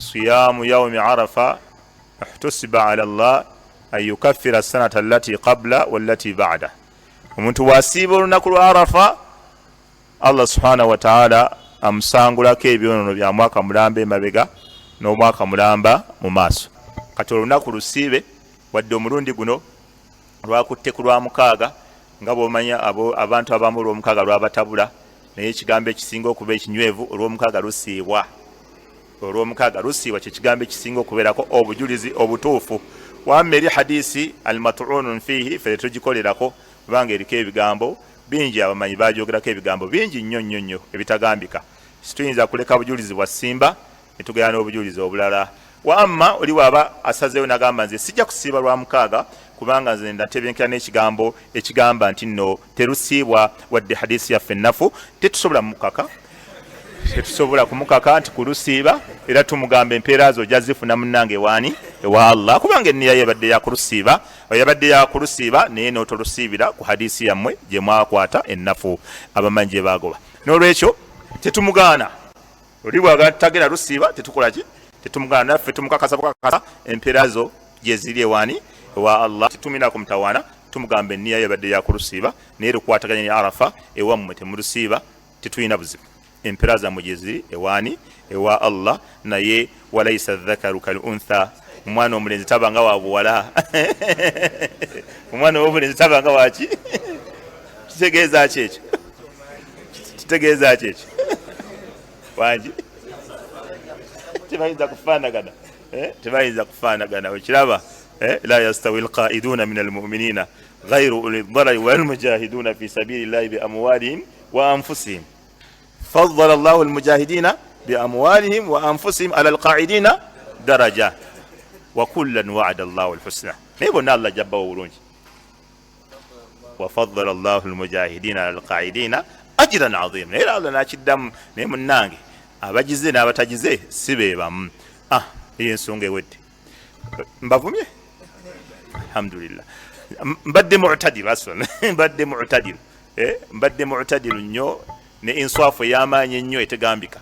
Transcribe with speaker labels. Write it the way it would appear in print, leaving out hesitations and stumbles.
Speaker 1: صيام يوم عرفة احتسب على الله أن يكفر السنة التي قبل والتي بعده. ومنت واسيب olunaku lwa Arafa Allah subhanahu wa ta'ala amusangulako ebyonono bya mwaka mulamba emabega n'omwaka mulamba mu maaso. Kati olunaku lusiibe wadde omulundi guno lwakutte ku lwa mukaaga nga bw'omanya abantu abamu olw'omukaaga lwabatabula naye ekigambo ekisinga okuba ekinywevu olw'omukaaga lusiibwa. Olw'omukaaga lusiibwa kye kigambo ekisinga okubeerako obujulizi obutuufu. Wamma eri hadisi al-mat'unun fihi ffe tugikolerako kubanga eriko ebigambo bingi, abamanyi baajogerako ebigambo bingi nnyo ebitagambika. Situyinza kuleka bujulizi bwa Simba ne tugera n'obujulizi obulala. Wamma oli waaba asazeewo n'agamba nze sijja kusiiba lwa mukaaga kubanga nze ndatebenkera n'ekigambo ekigamba nti nno terusiibwa wadde hadisi yaffe ennafu tetusobola mukaka. Tetusobola kumukaka nti kulusiiba era tumugamba empeera zo jazifuna munnange waani ewa Allah kubanga enniya yabadde yakulusiiba yabadde yakulusiiba naye n'otolusiibira ku hadisi yammwe gye mwakwata ennafu abamanyi gye baagoba. N'olwekyo tetumugaana oli bw'agala tagenda lusiiba tetukola ki tetumugaana naffe tumukakasa bukakasa empeera zo gye ziri ewaani ewa Allah. Tetumina ku mutawaana tumugamba enniya yabadde yakulusiiba naye lukwataganya ne Arafa ewammwe temulusiiba tetulina buzibu. Empeera zammwe gye ziri ewaani ewa Allah naye walaysa dhakaru kal untha. Omwana omulenzi tabanga wa buwala omwana w'omulenzi tabanga waki kitegeeza ki ekyo kitegeeza ki ekyo wangi tebayinza kufaanagana tebayinza kufaanagana wekiraba la yastawi alqaiduna min almu'minina ghayru uli dharari walmujahiduna fi sabilillahi bi amwalihim wa anfusihim faddala Allahu almujahidina bi amwalihim wa anfusihim ala alqaidina daraja wa kullan wa'ada Allahu alhusna. Naye bonna Allah jabbawo bulungi. Wa faddala Allahu almujahidina ala alqaidina ajran azima. Naye Allah n'akiddamu naye munnange abagize n'abatagize si be bamu. Eyo ensonga ewedde mbavumye alhamdulillah. Mbadde mu'tadil aslan mbadde mu'tadil mbadde mu'tadil nnyo ne inswafu ey'amaanyi ennyo etegambika.